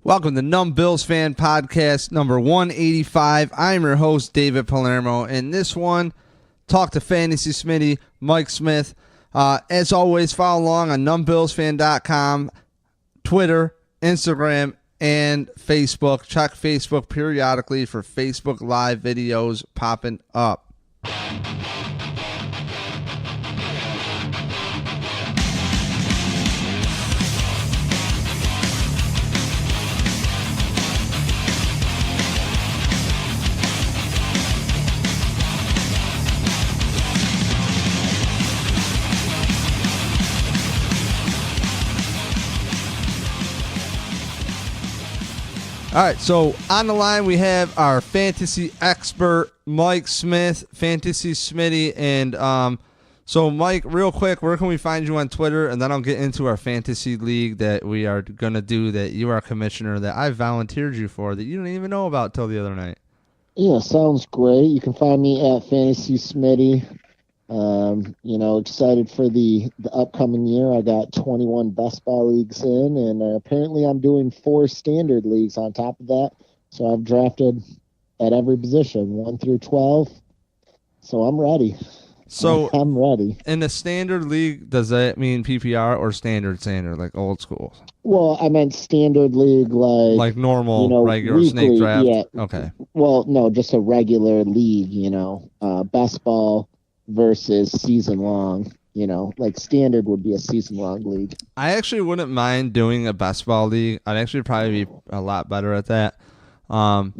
Welcome to Numb Bills Fan Podcast number 185. I'm your host, David Palermo, and this one, talk to Fantasy Smitty, Mike Smith. As always, follow along on numbbillsfan.com, Twitter, Instagram, and Facebook. Check Facebook periodically for Facebook Live videos popping up. All right, so on the line we have our fantasy expert, Mike Smith, Fantasy Smitty. And so, Mike, real quick, where can we find you on Twitter? And then I'll get into our fantasy league that we are going to do, that you are a commissioner, that I volunteered you for, that you didn't even know about till the other night. Yeah, sounds great. You can find me at Fantasy Smitty. Excited for the upcoming year. I got 21 best ball leagues in, and apparently I'm doing 4 standard leagues on top of that. So I've drafted at every position, 1 through 12. So I'm ready. So I'm ready. In the standard league, does that mean PPR or standard, like old school? Well, I meant standard league, like normal, regular weekly, snake draft. Yeah. Okay. Well, no, just a regular league. Best ball versus season long, like standard would be a season long league. I actually wouldn't mind doing a best ball league. I'd actually probably be a lot better at that. I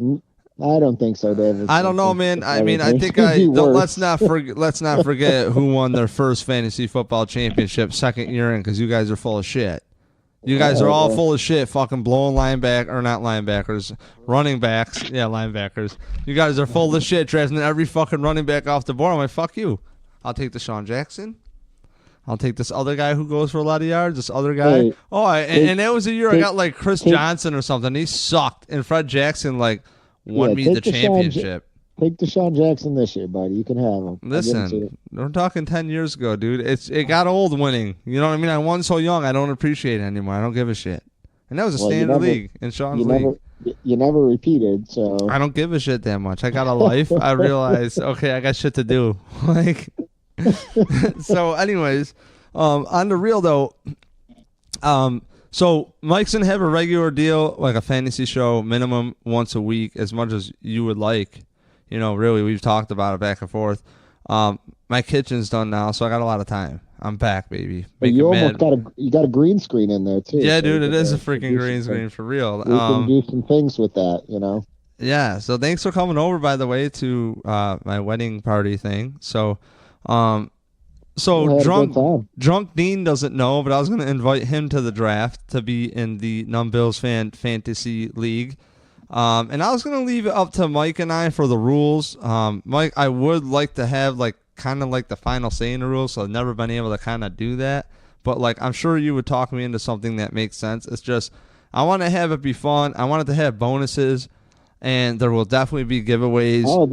don't think so, David. I don't know, man. I mean, I think let's not forget who won their first fantasy football championship second year in, because you guys are full of shit. You guys are all full of shit, fucking blowing running backs. Yeah, linebackers. You guys are full of shit, drafting every fucking running back off the board. I'm like, fuck you. I'll take Deshaun Jackson. I'll take this other guy who goes for a lot of yards, this other guy. And that was a year I got like Chris Johnson or something. He sucked. And Fred Jackson won me the championship. Take Deshaun Jackson this year, buddy. You can have him. Listen, we're talking 10 years ago, dude. It got old winning. You know what I mean? I won so young, I don't appreciate it anymore. I don't give a shit. And that was a standard league in Sean's league. You never repeated, so. I don't give a shit that much. I got a life. I realized, okay, I got shit to do. So anyways, on the real though, so Mike's going to have a regular deal, like a fantasy show, minimum once a week, as much as you would like. Really, we've talked about it back and forth. My kitchen's done now, so I got a lot of time. I'm back, baby. You almost got a green screen in there too. Yeah, so dude, it is a freaking green screen for real. We can do some things with that, Yeah, so thanks for coming over, by the way, to my wedding party thing. So Drunk Dean doesn't know, but I was going to invite him to the draft to be in the Numb Bills Fan Fantasy League. And I was going to leave it up to Mike and I for the rules. Mike, I would like to have kind of the final say in the rules, so I've never been able to kind of do that. But I'm sure you would talk me into something that makes sense. It's just, I want to have it be fun. I want it to have bonuses, and there will definitely be giveaways. Oh,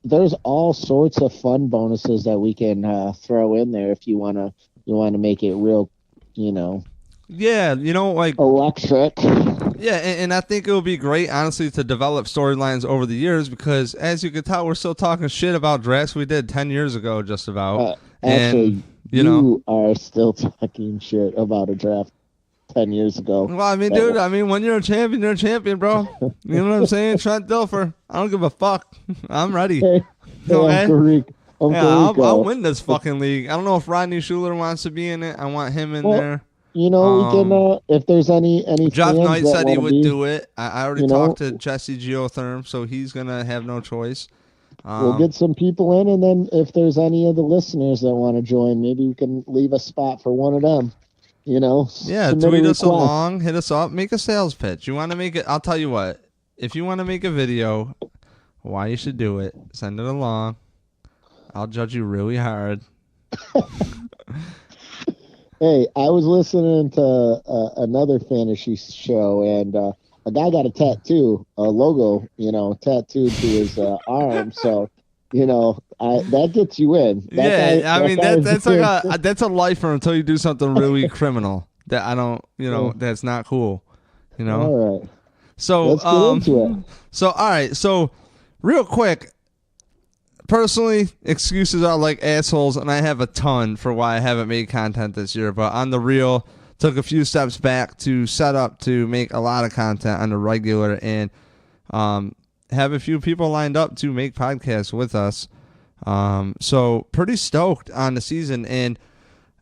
there's all sorts of fun bonuses that we can throw in there if you want to make it real, Yeah, electric. Yeah, and I think it would be great, honestly, to develop storylines over the years, because as you can tell, we're still talking shit about drafts we did 10 years ago, just about. Actually, you are still talking shit about a draft 10 years ago. Well, I mean, dude, when you're a champion, you're a champion, bro. You know what I'm saying? Trent Dilfer, I don't give a fuck. I'm ready. Okay? I'll win this fucking league. I don't know if Rodney Schuler wants to be in it. I want him in there. We can, if there's any Jeff Knight said he would do it. I already talked to Jesse Geotherm, so he's going to have no choice. We'll get some people in, and then if there's any of the listeners that want to join, maybe we can leave a spot for one of them. Yeah, tweet us along, hit us up, make a sales pitch. You want to make it? I'll tell you what. If you want to make a video, why you should do it, send it along. I'll judge you really hard. Hey, I was listening to another fantasy show, and a guy got a tattoo, a logo, tattooed to his arm. So, that gets you in. That's a lifer until you do something really criminal that I don't, that's not cool. All right. So let's get into it. So all right. So real quick, personally, excuses are like assholes, and I have a ton for why I haven't made content this year. But on the real, took a few steps back to set up to make a lot of content on the regular, and have a few people lined up to make podcasts with us. So pretty stoked on the season. And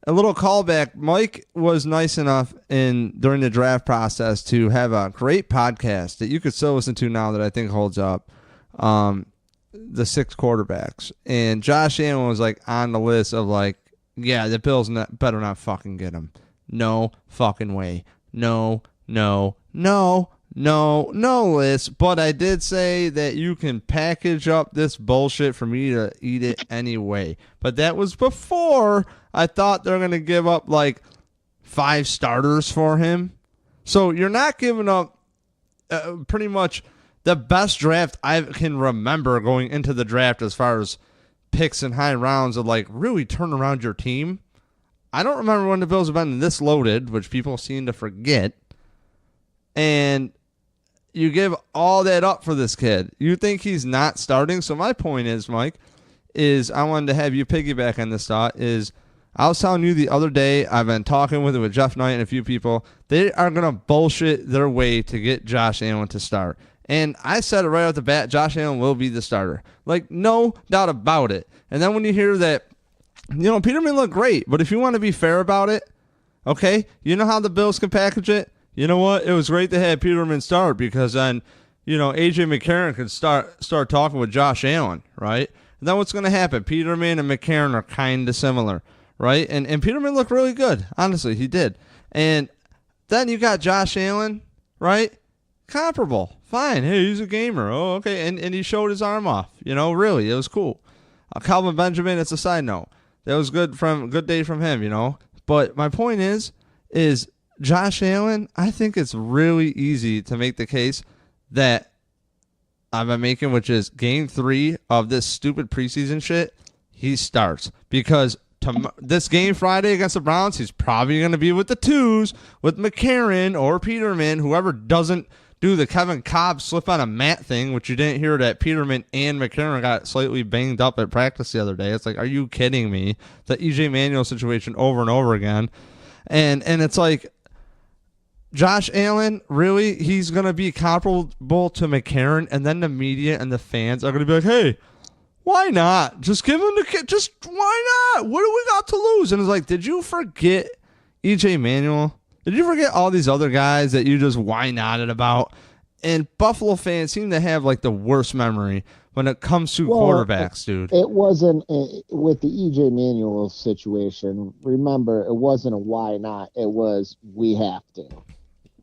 a little callback, Mike was nice enough during the draft process to have a great podcast that you could still listen to now that I think holds up. The 6 quarterbacks. And Josh Allen was like on the list of like, yeah, the Bills better not fucking get him. No fucking way. No list. But I did say that you can package up this bullshit for me to eat it anyway. But that was before I thought they're going to give up like 5 starters for him. So you're not giving up pretty much the best draft I can remember going into the draft as far as picks in high rounds of like really turn around your team. I don't remember when the Bills have been this loaded, which people seem to forget. And you give all that up for this kid. You think he's not starting? So my point is, Mike, is I wanted to have you piggyback on this thought is I was telling you the other day, I've been talking with Jeff Knight and a few people. They are going to bullshit their way to get Josh Allen to start. And I said it right off the bat, Josh Allen will be the starter. Like, no doubt about it. And then when you hear that, Peterman looked great. But if you want to be fair about it, okay, you know how the Bills can package it? You know what? It was great to have Peterman start because then, A.J. McCarron could start talking with Josh Allen, right? And then what's going to happen? Peterman and McCarron are kind of similar, right? And Peterman looked really good. Honestly, he did. And then you got Josh Allen, right? Comparable. Fine. Hey, he's a gamer. Oh, okay. And he showed his arm off. Really, it was cool. Calvin Benjamin, it's a side note. That was good day from him, But my point is Josh Allen, I think it's really easy to make the case that I've been making, which is game 3 of this stupid preseason shit, he starts. Because this game Friday against the Browns, he's probably going to be with the 2s, with McCarron or Peterman, whoever doesn't do the Kevin Cobb slip on a mat thing, which you didn't hear that Peterman and McCarron got slightly banged up at practice the other day. It's like, are you kidding me? The E.J. Manuel situation over and over again. And it's like, Josh Allen, really, he's going to be comparable to McCarron, and then the media and the fans are going to be like, hey, why not? Just give him the kid. Just why not? What do we got to lose? And it's like, did you forget E.J. Manuel? Did you forget all these other guys that you just why notted about? And Buffalo fans seem to have like the worst memory when it comes to quarterbacks, dude. It wasn't with the E.J. Manuel situation. Remember, it wasn't a why not. It was we have to.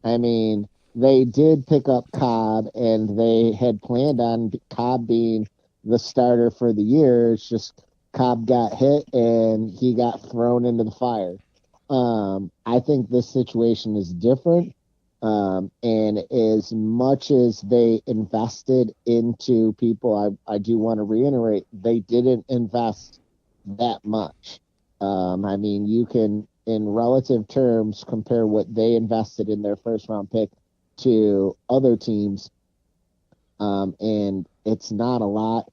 I mean, they did pick up Cobb, and they had planned on Cobb being the starter for the year. It's just Cobb got hit, and he got thrown into the fire. I think this situation is different. And as much as they invested into people, I do want to reiterate, they didn't invest that much. I mean, you can, in relative terms, compare what they invested in their first round pick to other teams. And it's not a lot.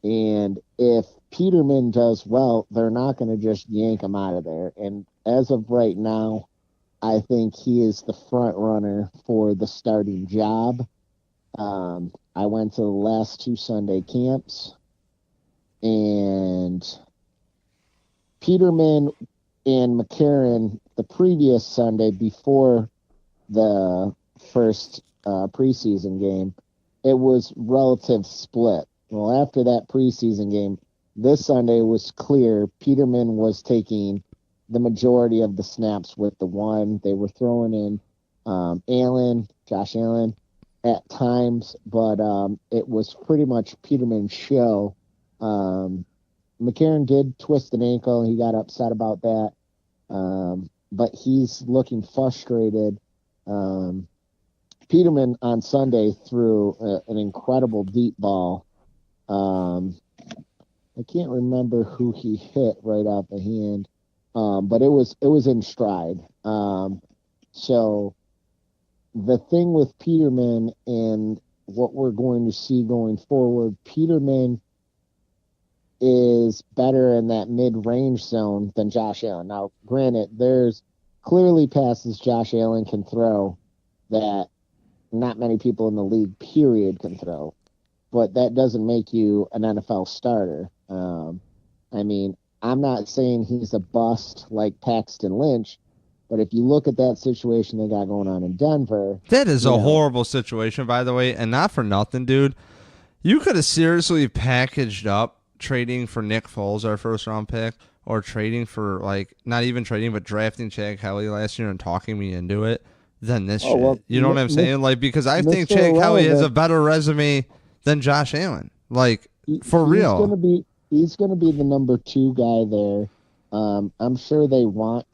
And if Peterman does well, they're not going to just yank him out of there. And as of right now, I think he is the front runner for the starting job. I went to the last 2 Sunday camps, and Peterman and McCarron the previous Sunday before the first preseason game, it was relative split. Well, after that preseason game, this Sunday was clear Peterman was taking the majority of the snaps with the one. They were throwing in Josh Allen at times, but it was pretty much Peterman's show. McCarron did twist an ankle. He got upset about that, but he's looking frustrated. Peterman on Sunday threw an incredible deep ball. I can't remember who he hit right off the hand. But it was in stride. So the thing with Peterman and what we're going to see going forward, Peterman is better in that mid-range zone than Josh Allen. Now, granted, there's clearly passes Josh Allen can throw that not many people in the league, period, can throw. But that doesn't make you an NFL starter. I mean, I'm not saying he's a bust like Paxton Lynch, but if you look at that situation they got going on in Denver. That is a horrible situation, by the way, and not for nothing, dude. You could have seriously packaged up trading for Nick Foles, our first-round pick, or trading for, like, not even trading, but drafting Chad Kelly last year and talking me into it than this shit. Well, you know what I'm saying? Like, because I think Chad Kelly has a better resume than Josh Allen. Like, for real. He's going to be the number 2 guy there. I'm sure they want.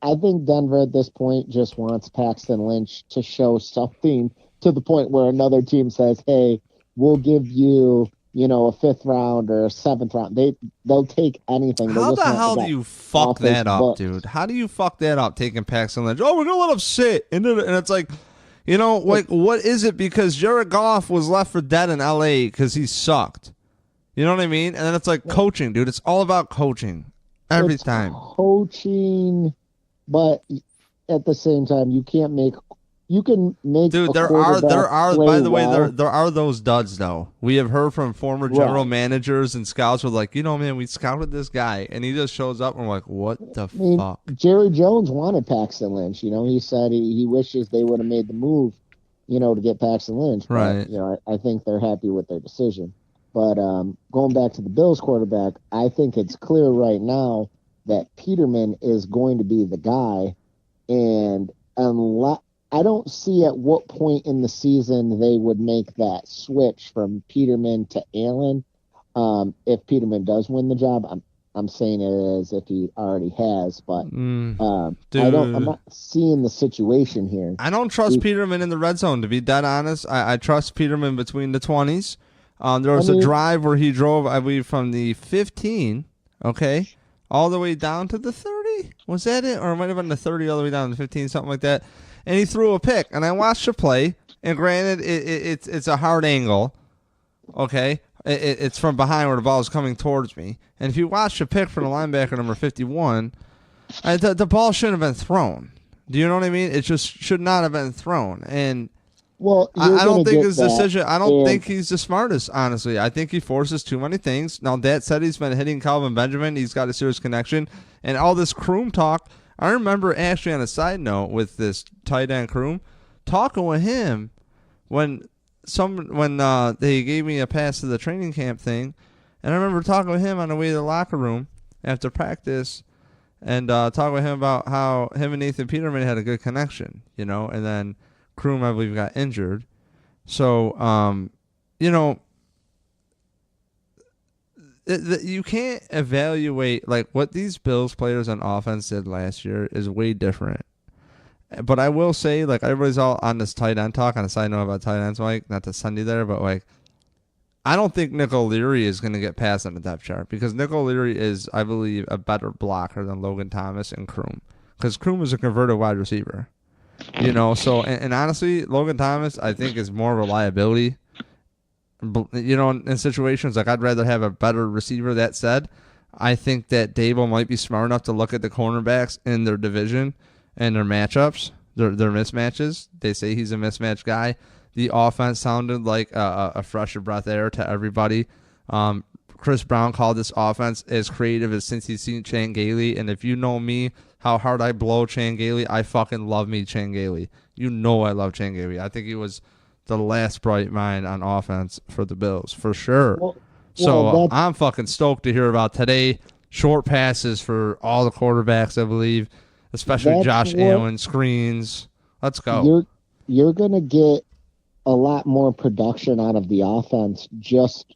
I think Denver at this point just wants Paxton Lynch to show something to the point where another team says, "Hey, we'll give you, a 5th round or a 7th round." They'll take anything. How the hell do you fuck that up, dude? How do you fuck that up taking Paxton Lynch? Oh, we're gonna let him sit, and it's like, like what is it? Because Jared Goff was left for dead in LA because he sucked. You know what I mean? And then it's like coaching, dude. It's all about coaching every time. Coaching, but at the same time, you can make. Dude, there are by the way, there are those duds though. We have heard from former general managers and scouts who are like, man, we scouted this guy and he just shows up and we're like, what the fuck? Jerry Jones wanted Paxton Lynch. He said he wishes they would have made the move, to get Paxton Lynch. Right. But, I think they're happy with their decision. But going back to the Bills quarterback, I think it's clear right now that Peterman is going to be the guy. And I don't see at what point in the season they would make that switch from Peterman to Allen. If Peterman does win the job, I'm saying it as if he already has, but I'm not seeing the situation here. I don't trust Peterman in the red zone, to be dead honest. I trust Peterman between the 20s. There was a drive where he drove, I believe, from the 15, okay, all the way down to the 30. Was that it? Or it might have been the 30 all the way down to the 15, something like that. And he threw a pick. And I watched the play, and granted, it's a hard angle, okay? It's from behind where the ball is coming towards me. And if you watch the pick from the linebacker number 51, the ball shouldn't have been thrown. Do you know what I mean? It just should not have been thrown. And I don't think his decision. I don't think he's the smartest, honestly. I think he forces too many things. Now, that said, he's been hitting Calvin Benjamin. He's got a serious connection. And all this Kroom talk, I remember actually on a side note with this tight end Kroom, talking with him when they gave me a pass to the training camp thing. And I remember talking with him on the way to the locker room after practice and talking with him about how him and Nathan Peterman had a good connection, and then Kroom, I believe, got injured. So, you can't evaluate, like, what these Bills players on offense did last year is way different. But I will say, like, everybody's all on this tight end talk. On a side note about tight ends, Mike, not to send you there, but, like, I don't think Nick O'Leary is going to get passed on the depth chart because Nick O'Leary is, I believe, a better blocker than Logan Thomas and Kroom. Because Kroom is a converted wide receiver. So, and honestly, Logan Thomas, I think, is more reliability. In situations, like, I'd rather have a better receiver. That said, I think that Dable might be smart enough to look at the cornerbacks in their division and their matchups, their mismatches. They say he's a mismatch guy. The offense sounded like a fresher breath air to everybody. Chris Brown called this offense as creative as since he's seen Chan Gailey. And if you know me, how hard I blow Chan Gailey, I fucking love me Chan Gailey. I love Chan Gailey. I think he was the last bright mind on offense for the Bills, for sure. I'm fucking stoked to hear about today. Short passes for all the quarterbacks, I believe, especially Josh Allen, screens. Let's go. You're going to get a lot more production out of the offense just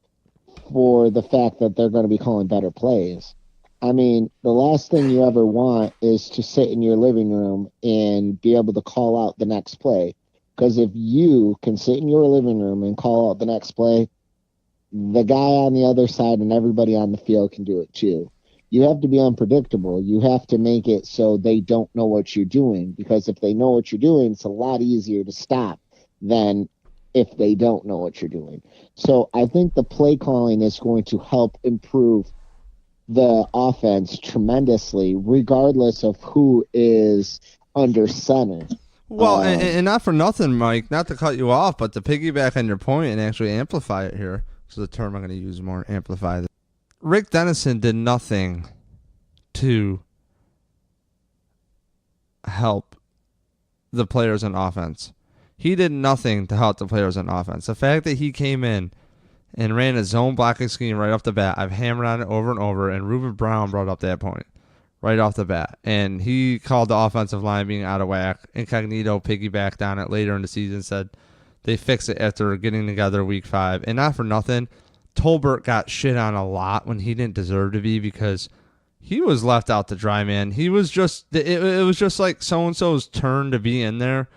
for the fact that they're going to be calling better plays. I mean, the last thing you ever want is to sit in your living room and be able to call out the next play. Because if you can sit in your living room and call out the next play, the guy on the other side and everybody on the field can do it too. you have to be unpredictable. You have to make it so they don't know what you're doing, because if they know what you're doing, it's a lot easier to stop than if they don't know what you're doing. So I think the play calling is going to help improve the offense tremendously, regardless of who is under center. Well, and not for nothing, Mike, not to cut you off, but to piggyback on your point and actually amplify it here. So the term I'm going to use more, amplify. Rick Dennison did nothing to help the players on offense. He did nothing to help the players on offense. The fact that he came in and ran a zone blocking scheme right off the bat, I've hammered on it over and over, and Reuben Brown brought up that point right off the bat. And he called the offensive line being out of whack. Incognito piggybacked on it later in the season, said they fixed it after getting together week 5. And not for nothing, Tolbert got shit on a lot when he didn't deserve to be, because he was left out to dry, man. He was just, it was just like so-and-so's turn to be in there.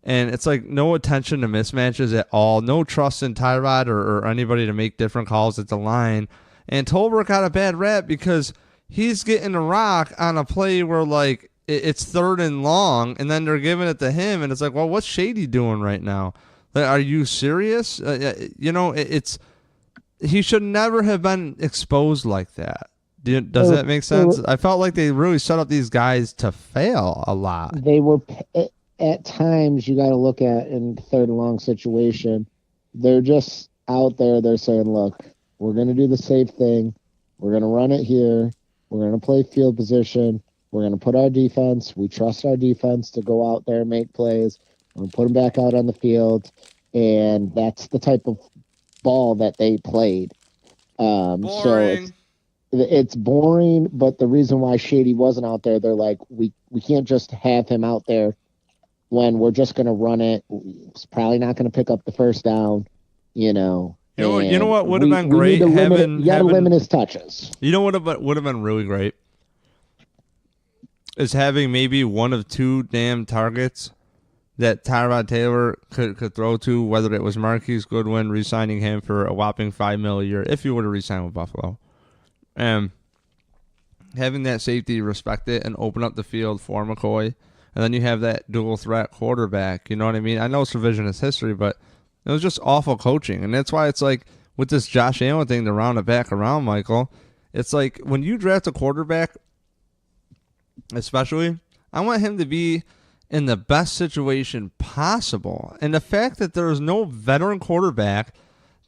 And it's like no attention to mismatches at all. No trust in Tyrod or anybody to make different calls at the line. And Tolbert got a bad rap because he's getting a rock on a play where, like, it's 3rd and long, and then they're giving it to him. And it's like, well, what's Shady doing right now? Like, are you serious? It's he should never have been exposed like that. Does that make sense? I felt like they really set up these guys to fail a lot. They were... At times, you got to look at in 3rd and long situation, they're just out there. They're saying, look, we're going to do the safe thing. We're going to run it here. We're going to play field position. We're going to put our defense. We trust our defense to go out there and make plays. We're going to put them back out on the field. And that's the type of ball that they played. So it's boring, but the reason why Shady wasn't out there, they're like, we can't just have him out there when we're just going to run it. It's probably not going to pick up the first down, You know what would have been great? You got to limit his touches. You know what would have been really great? Is having maybe one of 2 damn targets that Tyrod Taylor could throw to, whether it was Marquise Goodwin, re-signing him for a whopping $5 million a year, if you would have re-signed with Buffalo. And having that safety respect it and open up the field for McCoy. And then you have that dual threat quarterback. You know what I mean? I know it's revisionist history, but it was just awful coaching. And that's why it's like with this Josh Allen thing to round it back around, Michael, it's like when you draft a quarterback, especially, I want him to be in the best situation possible. And the fact that there is no veteran quarterback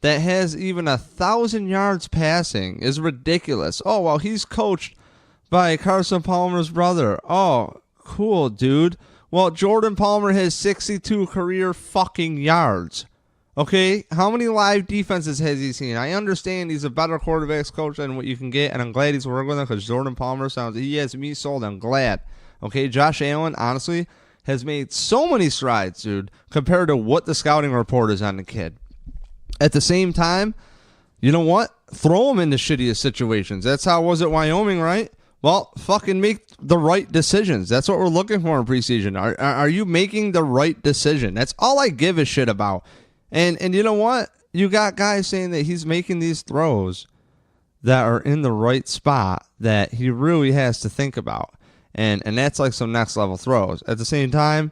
that has even 1,000 yards passing is ridiculous. Oh, well, he's coached by Carson Palmer's brother. Oh, cool, dude. Well, Jordan Palmer has 62 career fucking yards. Okay? How many live defenses has he seen? I understand he's a better quarterbacks coach than what you can get, and I'm glad he's working with him because Jordan Palmer he has me sold. I'm glad. Okay? Josh Allen, honestly, has made so many strides, dude, compared to what the scouting report is on the kid. At the same time, you know what? Throw him into shittiest situations. That's how it was at Wyoming, right? Well, fucking make the right decisions. That's what we're looking for in preseason. Are you making the right decision? That's all I give a shit about. And you know what? You got guys saying that he's making these throws that are in the right spot that he really has to think about. And that's like some next level throws. At the same time,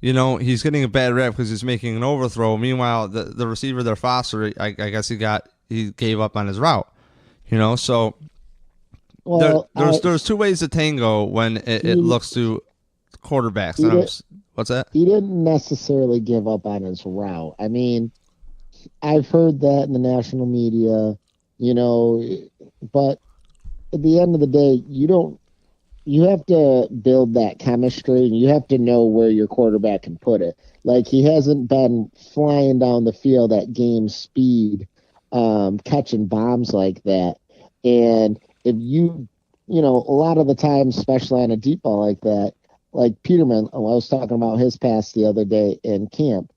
he's getting a bad rep because he's making an overthrow. Meanwhile, the receiver there, Foster, I guess he gave up on his route. So well, there's 2 ways to tango when it looks to quarterbacks. What's that? He didn't necessarily give up on his route. I mean, I've heard that in the national media, but at the end of the day, you have to build that chemistry, and you have to know where your quarterback can put it. Like, he hasn't been flying down the field at game speed, catching bombs like that. And if a lot of the time, especially on a deep ball like that, like Peterman, I was talking about his pass the other day in camp,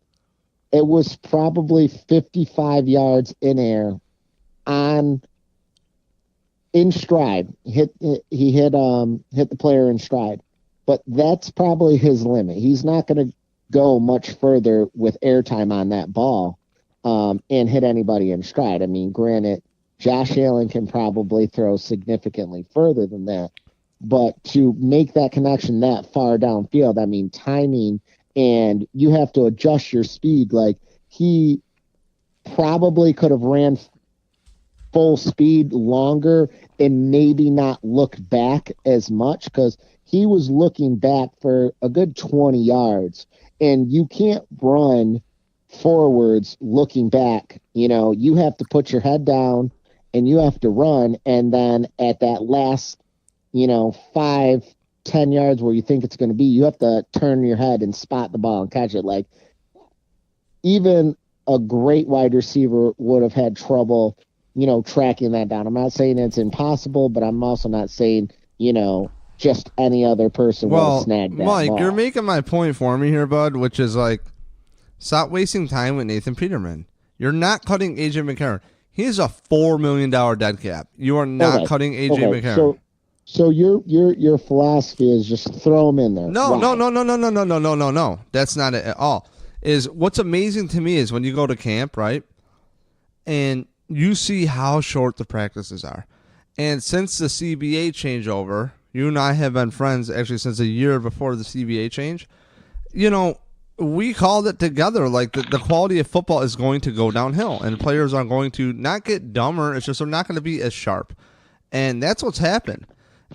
it was probably 55 yards in air in stride. He hit the player in stride, but that's probably his limit. He's not going to go much further with airtime on that ball and hit anybody in stride. I mean, granted, Josh Allen can probably throw significantly further than that. But to make that connection that far downfield, I mean, timing, and you have to adjust your speed. Like, he probably could have ran full speed longer and maybe not look back as much, because he was looking back for a good 20 yards. And you can't run forwards looking back. You have to put your head down and you have to run. And then at that last, 5-10 yards where you think it's going to be, you have to turn your head and spot the ball and catch it. Like, even a great wide receiver would have had trouble, tracking that down. I'm not saying it's impossible, but I'm also not saying, just any other person would have snagged that Mike, ball. You're making my point for me here, bud, which is like, stop wasting time with Nathan Peterman. You're not cutting A.J. McCarron. He is a $4 million dead cap. You are not cutting A.J. McCarron. So your philosophy is just throw him in there. No. That's not it at all. Is what's amazing to me is when you go to camp, right, and you see how short the practices are. And since the CBA changeover, you and I have been friends actually since a year before the CBA change. We called it together. Like, the quality of football is going to go downhill, and players are going to not get dumber. It's just they're not going to be as sharp. And that's what's happened.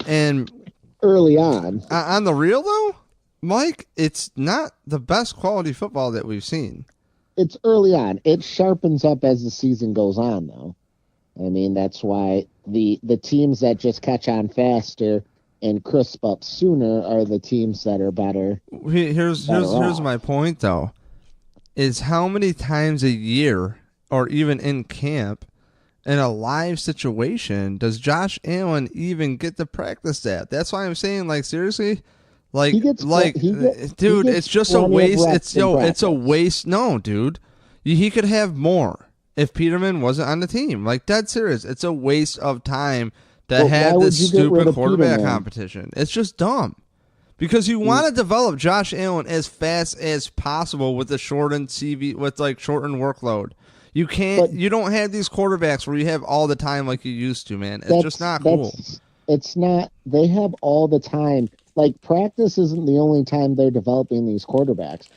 And early on the real, though, Mike, it's not the best quality football that we've seen. It's early on. It sharpens up as the season goes on, though. I mean, that's why the teams that just catch on faster and crisp up sooner are the teams that are better. Here's my point, though, is how many times a year or even in camp in a live situation does Josh Allen even get to practice that? That's why I'm saying, like, seriously, dude, it's just a waste. It's a waste. No, dude, he could have more if Peterman wasn't on the team. Like, dead serious, it's a waste of time to have this stupid quarterback competition. It's just dumb. Because you want to develop Josh Allen as fast as possible with the shortened CV, with like shortened workload. You can't. You don't have these quarterbacks where you have all the time like you used to, man. It's just not cool. It's not. They have all the time. Like, practice isn't the only time they're developing these quarterbacks.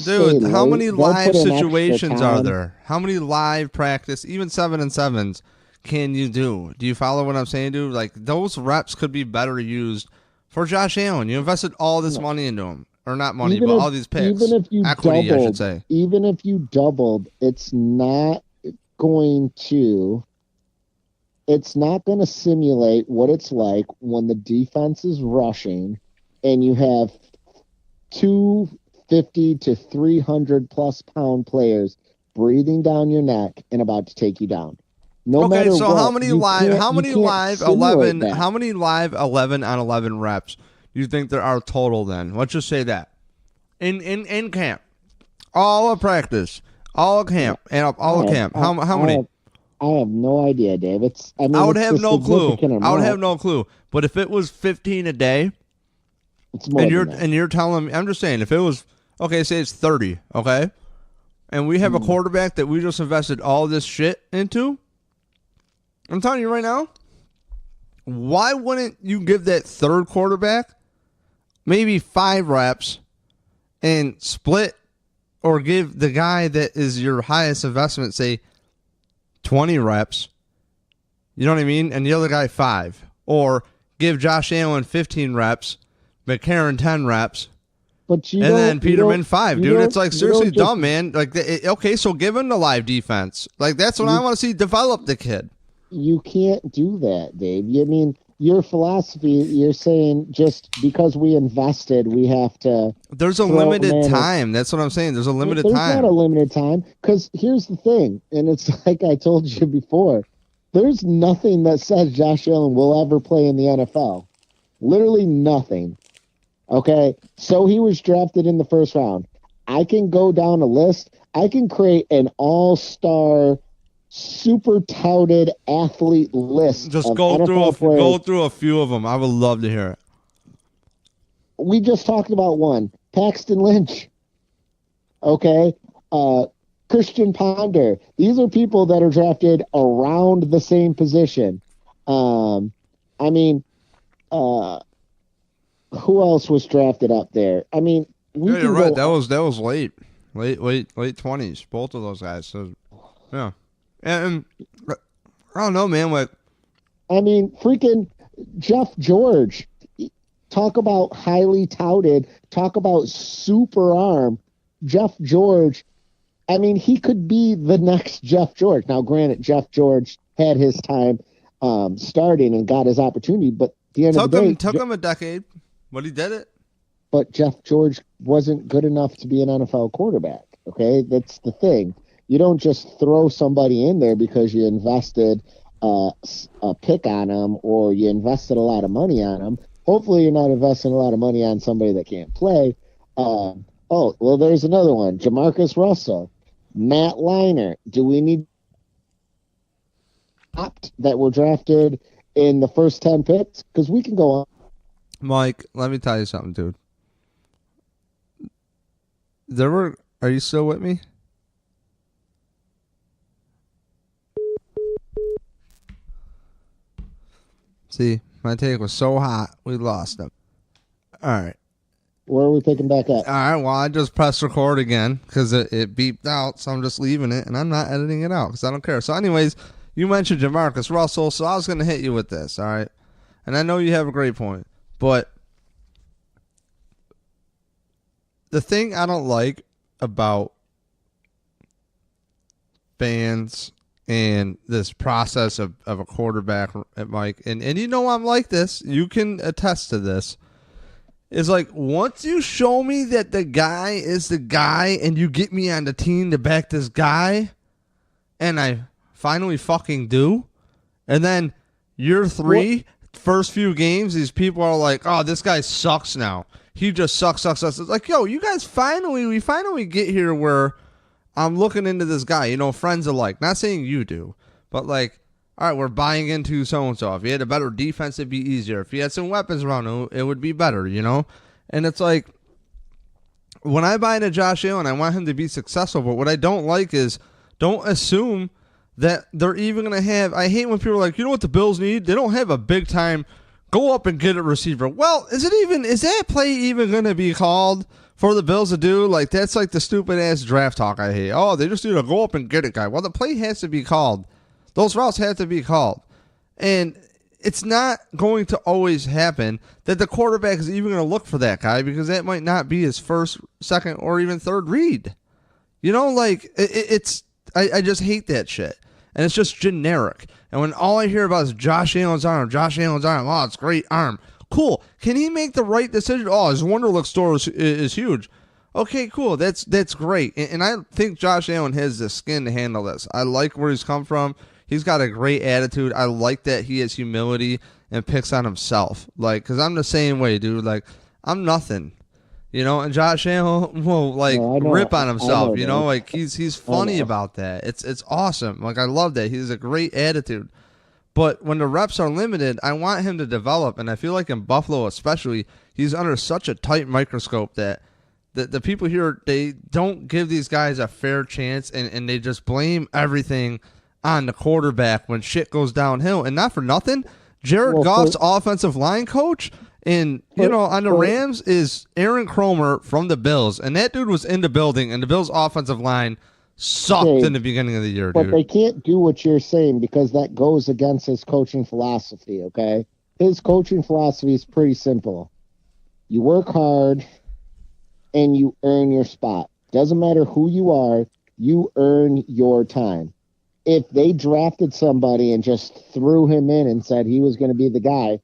Dude, how many live situations are there? How many live practice, even 7-on-7s, can you do? Do you follow what I'm saying, dude? Like, those reps could be better used for Josh Allen. You invested all this money into him. Or not money, but all these picks. Equity, I should say. Even if you doubled, it's not going to simulate what it's like when the defense is rushing and you have 250 to 300 plus pound players breathing down your neck and about to take you down. Okay, so how many live 11 on 11 reps do you think there are total then? Let's just say that. In camp. All of practice. All of camp. And all of camp. How many? I have no idea, Dave. I would have no clue. I would have no clue. But if it was 15 a day, and you're telling me, I'm just saying, if it was, okay, say it's 30, okay? And we have a quarterback that we just invested all this shit into, I'm telling you right now, why wouldn't you give that third quarterback maybe 5 reps and split, or give the guy that is your highest investment, say, 20 reps, you know what I mean? And the other guy 5. Or give Josh Allen 15 reps, McCarron 10 reps, and then Peterman 5. Dude, it's like seriously dumb, man. Like, okay, so give him the live defense. Like, that's what I want to see. Develop the kid. You can't do that, Dave. I mean, your philosophy, you're saying just because we invested, we have to... There's a limited time. That's what I'm saying. There's a limited time. There's not a limited time, because here's the thing, and it's like I told you before, there's nothing that says Josh Allen will ever play in the NFL. Literally nothing. Okay? So he was drafted in the first round. I can go down a list. I can create an all-star, super touted athlete list. Just go through a few of them. I would love to hear it. We just talked about one, Paxton Lynch. Okay, Christian Ponder. These are people that are drafted around the same position. I mean, who else was drafted up there? I mean, you're right. That was late 20s. Both of those guys. So, yeah, and I don't know, man. Like, I mean, freaking Jeff George. Talk about highly touted. Talk about super arm. Jeff George. I mean, he could be the next Jeff George. Now, granted, Jeff George had his time starting and got his opportunity, but at the end of the day, took him a decade, but he did it. But Jeff George wasn't good enough to be an NFL quarterback. Okay, that's the thing. You don't just throw somebody in there because you invested a pick on him or you invested a lot of money on him. Hopefully, you're not investing a lot of money on somebody that can't play. Oh, well, there's another one. Jamarcus Russell, Matt Leinart. Do we need that were drafted in the first 10 picks? Because we can go on. Mike, let me tell you something, dude. Are you still with me? See, my take was so hot, we lost him. All right. Where are we picking back up? All right, well, I just pressed record again because it beeped out, so I'm just leaving it, and I'm not editing it out because I don't care. So anyways, you mentioned Jamarcus Russell, so I was going to hit you with this, all right? And I know you have a great point, but the thing I don't like about fans and this process of a quarterback at Mike, and you know I'm like this, you can attest to this, is like once you show me that the guy is the guy and you get me on the team to back this guy, and I finally fucking do, and then year 3, first few games, these people are like, oh, this guy sucks now. He just sucks. It's like, yo, you guys we finally get here where I'm looking into this guy, you know, friends alike. Not saying you do, but like, all right, we're buying into so-and-so. If he had a better defense, it'd be easier. If he had some weapons around him, it would be better, you know? And it's like, when I buy into Josh Allen, I want him to be successful, but what I don't like is don't assume that they're even going to have, I hate when people are like, you know what the Bills need? They don't have a big-time go up and get a receiver. Well, is that play even going to be called for the Bills to do? Like, that's like the stupid-ass draft talk I hate. Oh, they just need to go up and get it guy. Well, the play has to be called. Those routes have to be called. And it's not going to always happen that the quarterback is even going to look for that guy because that might not be his first, second, or even third read. You know, like, I just hate that shit. And it's just generic. And when all I hear about is Josh Allen's arm, oh, it's great arm. Cool. Can he make the right decision? Oh, his Wonderlic store is huge. Okay, cool. That's great. And I think Josh Allen has the skin to handle this. I like where he's come from. He's got a great attitude. I like that he has humility and picks on himself. Like, because I'm the same way, dude. Like, I'm nothing. You know, and Josh Allen will rip on himself. You know, like he's funny about that. It's awesome. Like, I love that. He has a great attitude. But when the reps are limited, I want him to develop. And I feel like in Buffalo especially, he's under such a tight microscope that the people here, they don't give these guys a fair chance, and they just blame everything on the quarterback when shit goes downhill. And not for nothing, Jared Goff's offensive line coach on the Rams is Aaron Kromer from the Bills. And that dude was in the building, and the Bills' offensive line sucked in the beginning of the year, dude. But they can't do what you're saying because that goes against his coaching philosophy, okay? His coaching philosophy is pretty simple. You work hard and you earn your spot. Doesn't matter who you are, you earn your time. If they drafted somebody and just threw him in and said he was going to be the guy,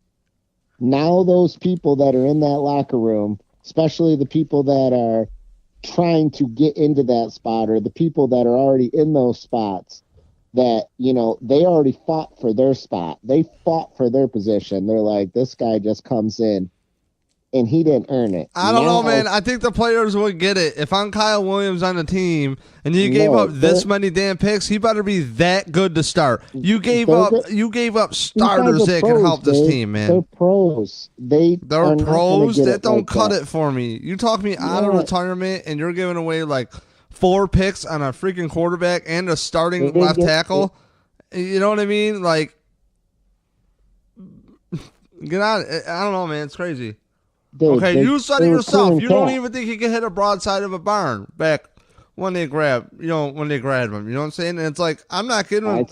now those people that are in that locker room, especially the people that are trying to get into that spot or the people that are already in those spots, that, you know, they already fought for their spot. They fought for their position. They're like, this guy just comes in and he didn't earn it. I don't know, man. I think the players would get it. If I'm Kyle Williams on the team and you gave up this many damn picks, he better be that good to start. You gave up starters that can help this team, man. They're pros. They're pros that don't cut it for me. You talk me out of retirement and you're giving away like 4 picks on a freaking quarterback and a starting left tackle. You know what I mean? Like, get out. I don't know, man. It's crazy. Okay, you said it yourself. You don't even think he could hit a broadside of a barn back when they grab him. You know what I'm saying? And it's like, I'm not kidding.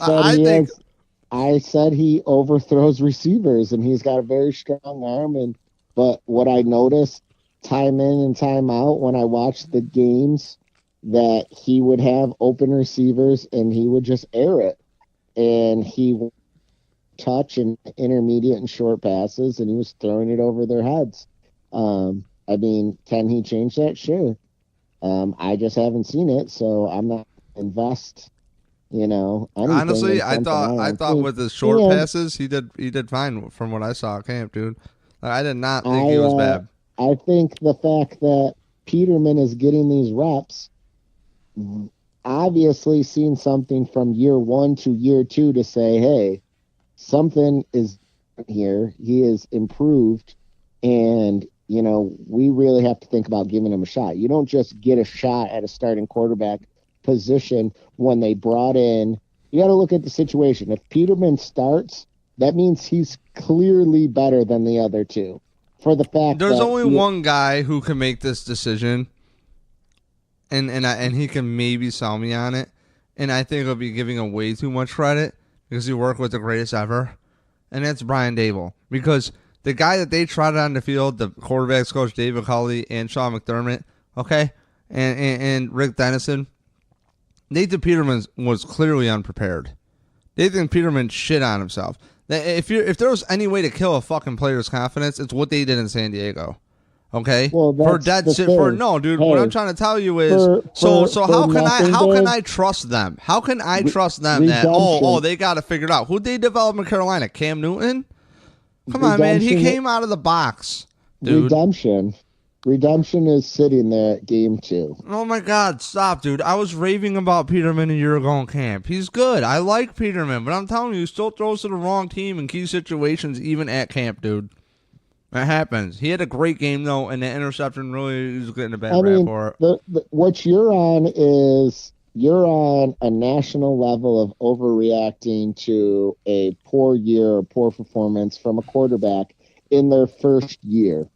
I said he overthrows receivers, and he's got a very strong arm. But what I noticed time in and time out when I watched the games, that he would have open receivers and he would just air it, and he would touch and intermediate and short passes, and he was throwing it over their heads. I mean, can he change that? Sure. I just haven't seen it, so I'm not invest. Honestly, I thought with his short passes, he did fine from what I saw at camp, dude. I did not think he was bad. I think the fact that Peterman is getting these reps, obviously seen something from year 1 to year 2 to say, hey, something is here. He is improved, and we really have to think about giving him a shot. You don't just get a shot at a starting quarterback position when they brought in. You got to look at the situation. If Peterman starts, that means he's clearly better than the other two. For the fact there's only one guy who can make this decision, and he can maybe sell me on it, and I think I'll be giving him way too much credit because he worked with the greatest ever, and that's Brian Dable. Because the guy that they trotted on the field, the quarterbacks coach David Culley and Sean McDermott, okay, and Rick Dennison, Nathan Peterman was clearly unprepared. Nathan Peterman shit on himself. If there was any way to kill a fucking player's confidence, it's what they did in San Diego. Okay? Well, for dead shit. No, dude. Hey, what I'm trying to tell you is, so how can I trust them? How can I trust them that they got it figured out? Who'd they develop in Carolina? Cam Newton? Come on, man. He came out of the box, dude. Redemption is sitting there at game 2. Oh, my God. Stop, dude. I was raving about Peterman a year ago in camp. He's good. I like Peterman, but I'm telling you, he still throws to the wrong team in key situations, even at camp, dude. That happens. He had a great game, though, and the interception really is getting a bad rap for it. What you're on is you're on a national level of overreacting to a poor year or poor performance from a quarterback in their first year.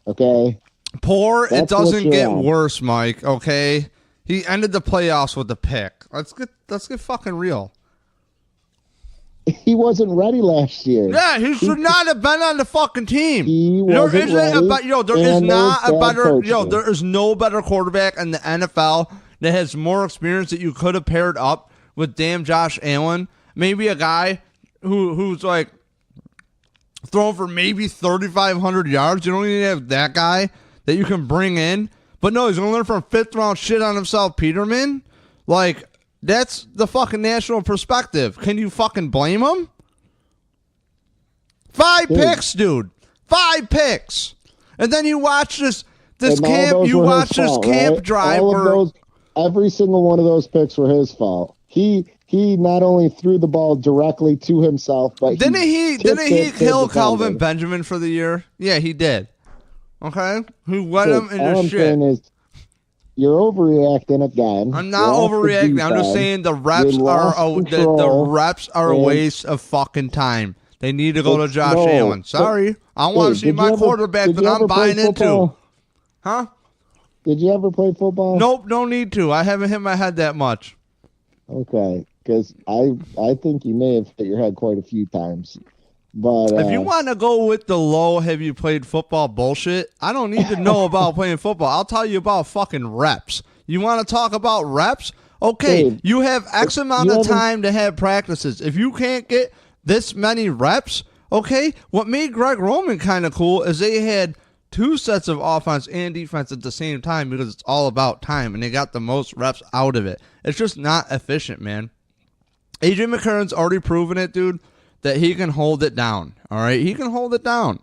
Okay? Poor, it doesn't get worse, Mike, okay? He ended the playoffs with a pick. Let's get fucking real. He wasn't ready last year. Yeah, he should not have been on the fucking team. There is no better quarterback in the NFL that has more experience that you could have paired up with damn Josh Allen. Maybe a guy who's like throwing for maybe 3,500 yards. You don't even have that guy that you can bring in. But no, he's going to learn from 5th round shit on himself, Peterman. Like, that's the fucking national perspective. Can you fucking blame him? 5 picks, dude. 5 picks. And then you watch this camp. You watch this camp drive. Every single one of those picks were his fault. He not only threw the ball directly to himself, but didn't he kill Calvin Benjamin for the year? Yeah, he did. Okay, who let him into all I'm shit? Saying is, you're overreacting again. I'm not overreacting. I'm just saying the reps are a waste of fucking time. They need to go to Josh Allen. Sorry, I want to see my quarterback that I'm buying into. Huh? Did you ever play football? Nope, no need to. I haven't hit my head that much. Okay, because I think you may have hit your head quite a few times. But if you want to go with the low, have you played football bullshit? I don't need to know about playing football. I'll tell you about fucking reps. You want to talk about reps? Okay, Dave, you have X amount of time to have practices. If you can't get this many reps, okay, what made Greg Roman kind of cool is they had 2 sets of offense and defense at the same time because it's all about time, and they got the most reps out of it. It's just not efficient, man. AJ McCarron's already proven it, dude, that he can hold it down. All right, he can hold it down.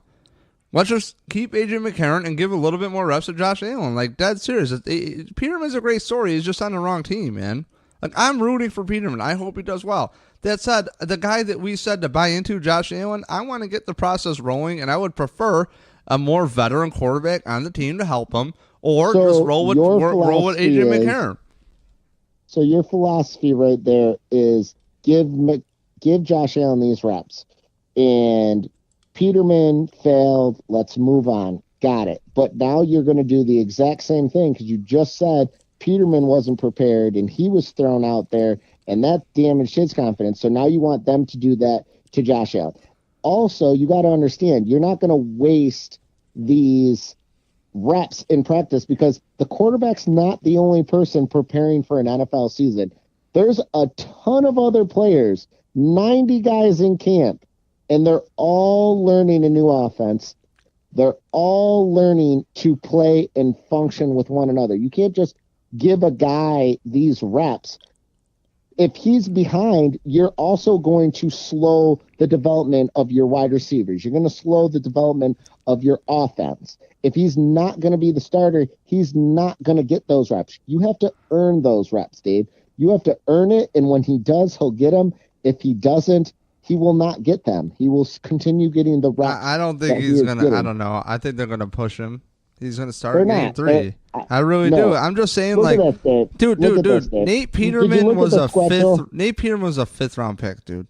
Let's just keep AJ McCarron and give a little bit more reps to Josh Allen. Like, dead serious. Peterman's a great story. He's just on the wrong team, man. Like, I'm rooting for Peterman. I hope he does well. That said, the guy that we said to buy into, Josh Allen, I want to get the process rolling, and I would prefer a more veteran quarterback on the team to help him, or just roll with AJ McCarron. So your philosophy right there is give Josh Allen these reps. And Peterman failed. Let's move on. Got it. But now you're going to do the exact same thing because you just said Peterman wasn't prepared and he was thrown out there and that damaged his confidence. So now you want them to do that to Josh Allen. Also, you got to understand, you're not going to waste these reps in practice because the quarterback's not the only person preparing for an NFL season. There's a ton of other players, 90 guys in camp, and they're all learning a new offense. They're all learning to play and function with one another. You can't just give a guy these reps. If he's behind, you're also going to slow the development of your wide receivers. You're going to slow the development of your offense. If he's not going to be the starter, he's not going to get those reps. You have to earn those reps, Dave. You have to earn it, and when he does, he'll get them. If he doesn't, he will not get them. He will continue getting the reps. I don't think he's going to. I don't know. I think they're going to push him. He's going to start game 3. I really do. I'm just saying, like, dude. Nate Peterman was a fifth. Nate Peterman was a 5th round pick, dude.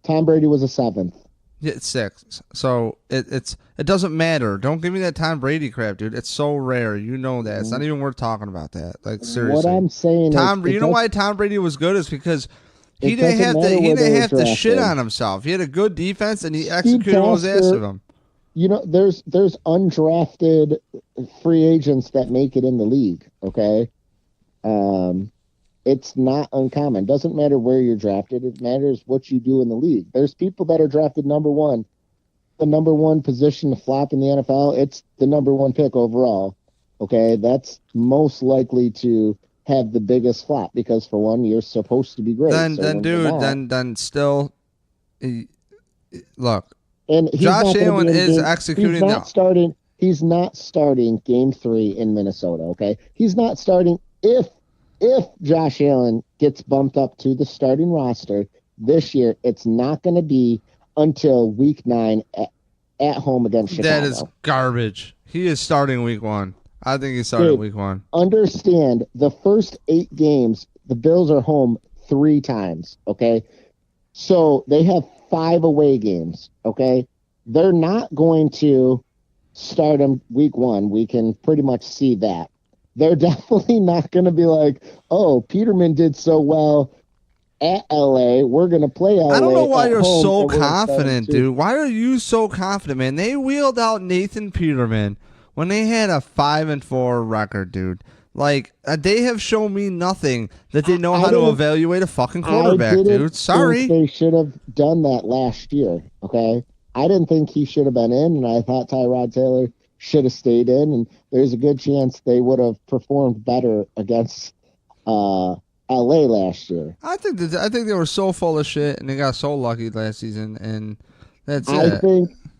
Tom Brady was a 7th. Yeah, it's 6. So it doesn't matter. Don't give me that Tom Brady crap, dude. It's so rare. You know that. It's not even worth talking about that. Like, seriously. What I'm saying is, you know why Tom Brady was good is because he didn't have to shit on himself. He had a good defense and he executed what was asked of him. You know, there's undrafted free agents that make it in the league, okay? It's not uncommon. Doesn't matter where you're drafted. It matters what you do in the league. There's people that are drafted number 1. The number 1 position to flop in the NFL, it's the number 1 pick overall, okay? That's most likely to have the biggest flop because, for one, you're supposed to be great. Then still, look. And Josh Allen is executing. He's not starting game 3 in Minnesota. Okay, he's not starting if Josh Allen gets bumped up to the starting roster this year. It's not going to be until week 9 at home against Chicago. That is garbage. He is starting week 1. I think he's starting week 1. Understand the first 8 games, the Bills are home 3 times. Okay, so they have 5 away games, okay? They're not going to start him week 1. We can pretty much see that. They're definitely not going to be like, oh, Peterman did so well at L.A. We're going to play L.A. I don't know why you're so confident, dude. Why are you so confident, man? They wheeled out Nathan Peterman when they had a 5-4 record, dude. Like, they have shown me nothing that they know how to evaluate a fucking quarterback, dude. Sorry. They should have done that last year, okay? I didn't think he should have been in, and I thought Tyrod Taylor should have stayed in, and there's a good chance they would have performed better against L.A. last year. I think they were so full of shit, and they got so lucky last season, and that's it.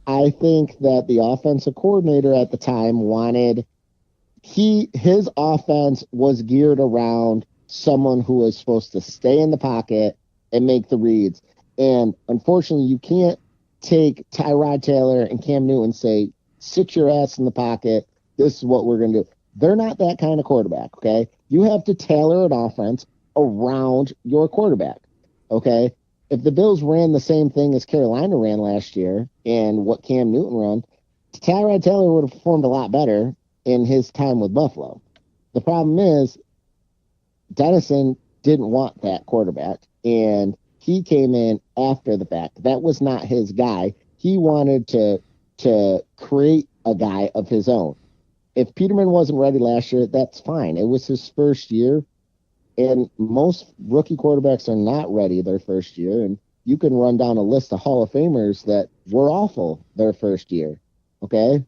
I think that the offensive coordinator at the time wanted... His offense was geared around someone who was supposed to stay in the pocket and make the reads. And unfortunately, you can't take Tyrod Taylor and Cam Newton and say, sit your ass in the pocket. This is what we're going to do. They're not that kind of quarterback, okay? You have to tailor an offense around your quarterback, okay? If the Bills ran the same thing as Carolina ran last year and what Cam Newton ran, Tyrod Taylor would have performed a lot better in his time with Buffalo. The problem is Dennison didn't want that quarterback, and he came in after the fact. That was not his guy. He wanted to create a guy of his own. If Peterman wasn't ready last year, that's fine. It was his first year, and most rookie quarterbacks are not ready their first year, and you can run down a list of Hall of Famers that were awful their first year, okay?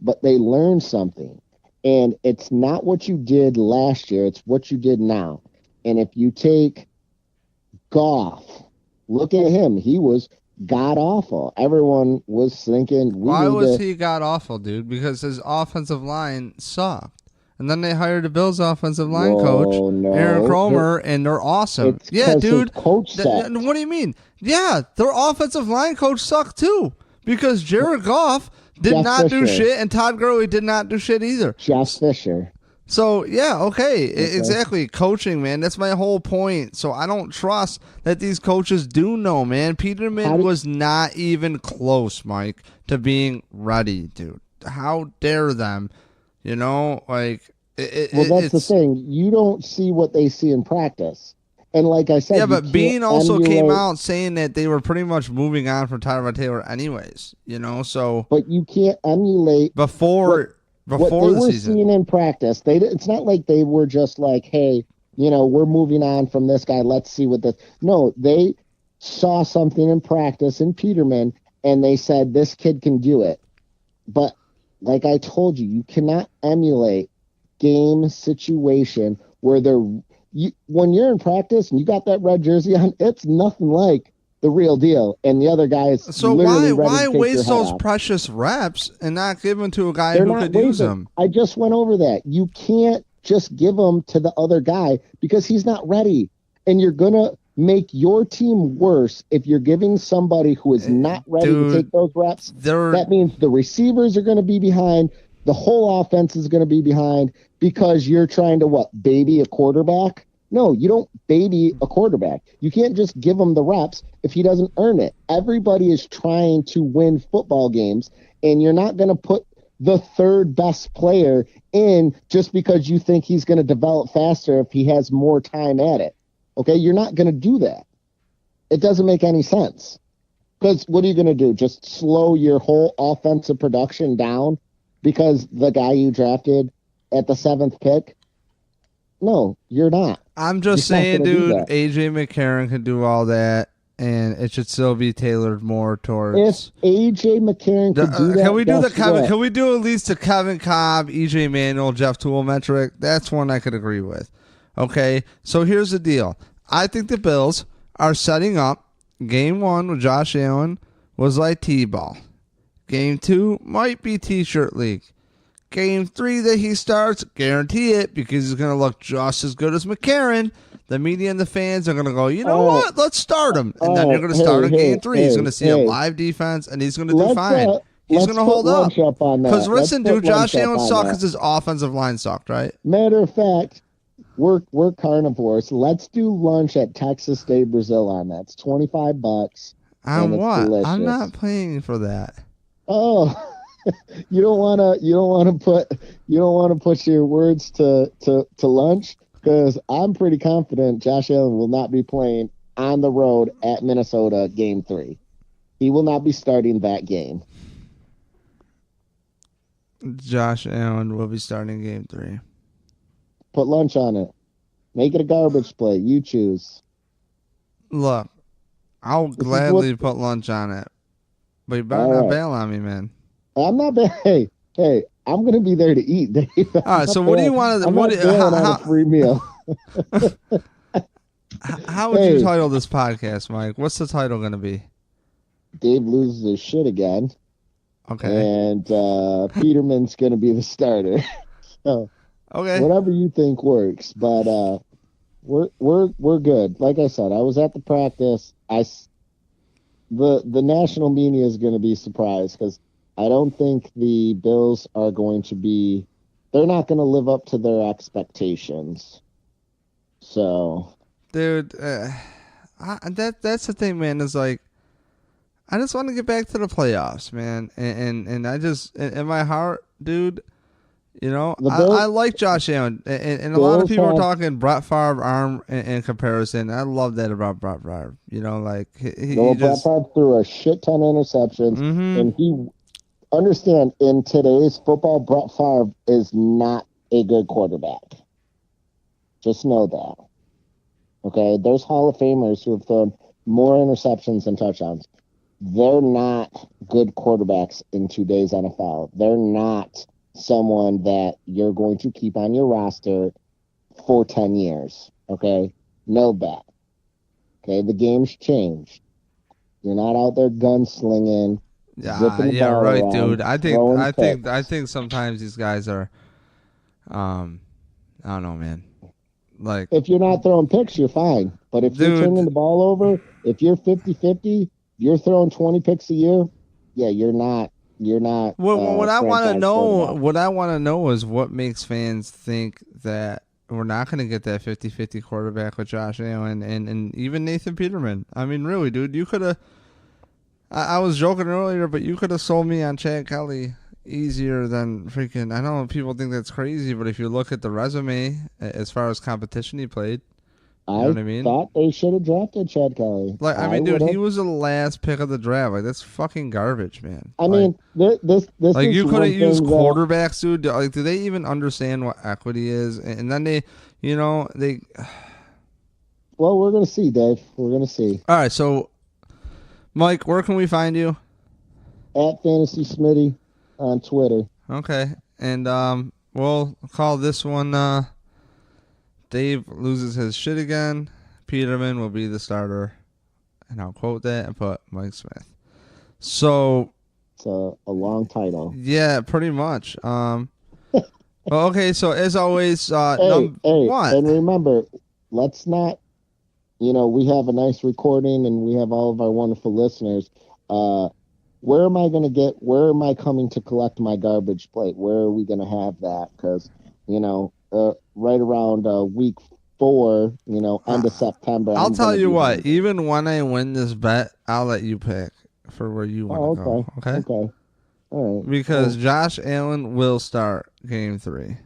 But they learned something. And it's not what you did last year, it's what you did now. And if you take Goff, look at him. He was god-awful. Everyone was thinking... Why was he god-awful, dude? Because his offensive line sucked. And then they hired the Bills' offensive line coach, Aaron Cromer, and they're awesome. Yeah, dude. What do you mean? Yeah, their offensive line coach sucked, too. Because Jared Goff... did not do shit, and Todd Gurley did not do shit either. Jeff Fisher. So, yeah, okay, exactly. Coaching, man, that's my whole point. So I don't trust that these coaches do know, man. Peterman was not even close, Mike, to being ready, dude. How dare them, like... that's the thing. You don't see what they see in practice. And like I said... Yeah, but Bean also came out saying that they were pretty much moving on from Tyrod Taylor anyways, so... But you can't emulate... Before what they were season. Seeing in practice, it's not like they were just like, hey, we're moving on from this guy. Let's see what this. No, they saw something in practice in Peterman, and they said this kid can do it. But like I told you, you cannot emulate game situation where when you're in practice and you got that red jersey on, it's nothing like the real deal, and the other guy is so why waste those precious reps and not give them to a guy who could use them? I just went over that. You can't just give them to the other guy because he's not ready, and you're gonna make your team worse if you're giving somebody who is not ready to take those reps. That means the receivers are going to be behind, the whole offense is going to be behind because you're trying to baby a quarterback. No, you don't baby a quarterback. You can't just give him the reps if he doesn't earn it. Everybody is trying to win football games, and you're not going to put the third best player in just because you think he's going to develop faster if he has more time at it. Okay, you're not going to do that. It doesn't make any sense. Because what are you going to do? Just slow your whole offensive production down because the guy you drafted at the 7th pick? No, you're not. I'm just saying, dude, A.J. McCarron can do all that, and it should still be tailored more towards... If A.J. McCarron could do that, can we do at least the Kevin Cobb, E.J. Manuel, Jeff Toole metric? That's one I could agree with. Okay, so here's the deal. I think the Bills are setting up Game 1 with Josh Allen was like T-ball. Game 2 might be T-shirt league. Game 3 that he starts, guarantee it, because he's going to look just as good as McCarron. The media and the fans are going to go, you know what? Let's start him. And then you're going to start in Game 3. He's going to see a live defense, and he's going to do fine. He's going to hold up. Because listen, dude, Josh Allen sucks because his offensive line sucked, right? Matter of fact, we're carnivores. Let's do lunch at Texas State Brazil on that. It's $25. On what? Delicious. I'm not paying for that. Oh. You don't want to put your words to lunch, because I'm pretty confident Josh Allen will not be playing on the road at Minnesota Game 3. He will not be starting that game. Josh Allen will be starting Game 3. Put lunch on it. Make it a garbage play. You choose. Look, I'll gladly put lunch on it, but you better not bail on me, man. I'm not bad. Hey, I'm going to be there to eat, Dave. All right, so what do you want to... I'm not bailing on a free meal. How would you title this podcast, Mike? What's the title going to be? Dave loses his shit again. Okay. And Peterman's going to be the starter. So, okay. Whatever you think works, but we're good. Like I said, I was at the practice. The national media is going to be surprised because I don't think the Bills are going to be... They're not going to live up to their expectations. So... Dude, that's the thing, man, is like, I just want to get back to the playoffs, man. And I just, in my heart, dude, I like Josh Allen. And a lot of people are talking Brett Favre arm in comparison. I love that about Brett Favre. Brett Favre threw a shit ton of interceptions, and he... Understand, in today's football, Brett Favre is not a good quarterback. Just know that. Okay? There's Hall of Famers who have thrown more interceptions than touchdowns. They're not good quarterbacks in today's NFL. They're not someone that you're going to keep on your roster for 10 years. Okay? Know that. Okay? The game's changed. You're not out there gunslinging. Yeah, right, dude. I think sometimes these guys are, I don't know, man. Like, if you're not throwing picks, you're fine. But if you're turning the ball over, if you're 50-50, you're throwing 20 picks a year, yeah, you're not you're not. What I want to franchise know, quarterback. what I want to know is what makes fans think that we're not going to get that 50-50 quarterback with Josh Allen and even Nathan Peterman. I mean, really, dude, you could have. I was joking earlier, but you could have sold me on Chad Kelly easier than freaking. I know people think that's crazy, but if you look at the resume as far as competition he played, you know what I mean? Thought they should have drafted Chad Kelly. Like, I mean, dude, would've. he was the last pick of the draft. Like, that's fucking garbage, man. I mean, this like, is you one couldn't use thing quarterbacks, dude. Like, do they even understand what equity is? And then they. Well, we're gonna see, Dave. We're gonna see. All right, so Mike, where can we find you? At Fantasy Smitty on Twitter. Okay, and we'll call this one. Dave loses his shit again. Peterman will be the starter, and I'll quote that and put Mike Smith. So It's a long title. yeah, pretty much. Well, okay, so as always, Hey, what? and remember, let's not. We have a nice recording, and we have all of our wonderful listeners. Where am I coming to collect my garbage plate? Where are we going to have that? Because, right around week 4, end of September. I'll tell you what, even when I win this bet, I'll let you pick for where you want to go. Okay? Okay. All right. Because Josh Allen will start game 3.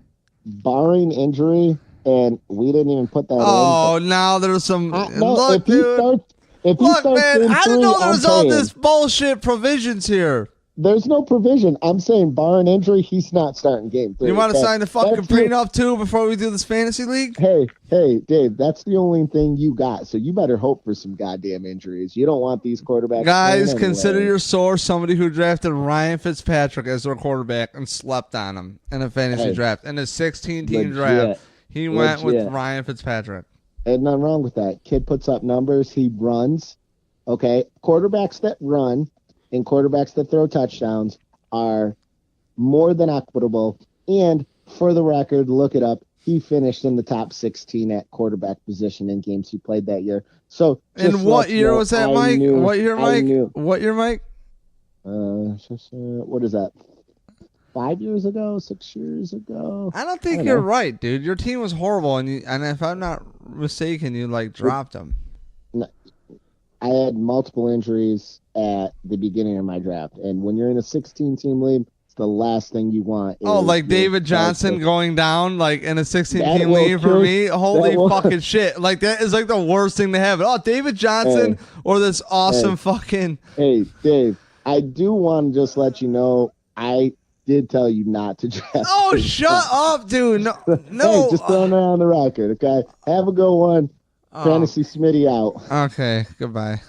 Barring injury, and we didn't even put that in. Oh, now there's some... Look, if he dude. starts Look, man, game I 3, didn't know there I'm was all paying. this bullshit provisions here. There's no provision. I'm saying barring injury, he's not starting game 3. You want to sign the fucking that's prenup too before we do this fantasy league? Hey, Dave, that's the only thing you got. So you better hope for some goddamn injuries. You don't want these quarterbacks. Guys, playing consider anyway. your source somebody who drafted Ryan Fitzpatrick as their quarterback and slept on him in a fantasy draft. In a 16-team Legit. draft, he went with Legit. Ryan Fitzpatrick. Ain't nothing wrong with that. Kid puts up numbers. He runs. Okay, quarterbacks that run and quarterbacks that throw touchdowns are more than equitable. And for the record, look it up. He finished in the top 16 at quarterback position in games he played that year. So, And what year was that, Mike? What year, Mike? What year, Mike? What is that? 5 years ago? 6 years ago? I don't think you're right, dude. Your team was horrible, and if I'm not mistaken, you dropped them. I had multiple injuries at the beginning of my draft, and when you're in a 16-team league, it's the last thing you want. Like David Johnson going down in a 16-team league for me? Holy fucking shit. That is the worst thing to have. Oh, David Johnson or this awesome fucking... Hey, Dave, I do want to just let you know, I did tell you not to draft. Oh, shut up, dude. No. Hey, just throwing it on the record, okay? Have a good one. Fantasy Smitty out. Okay, goodbye.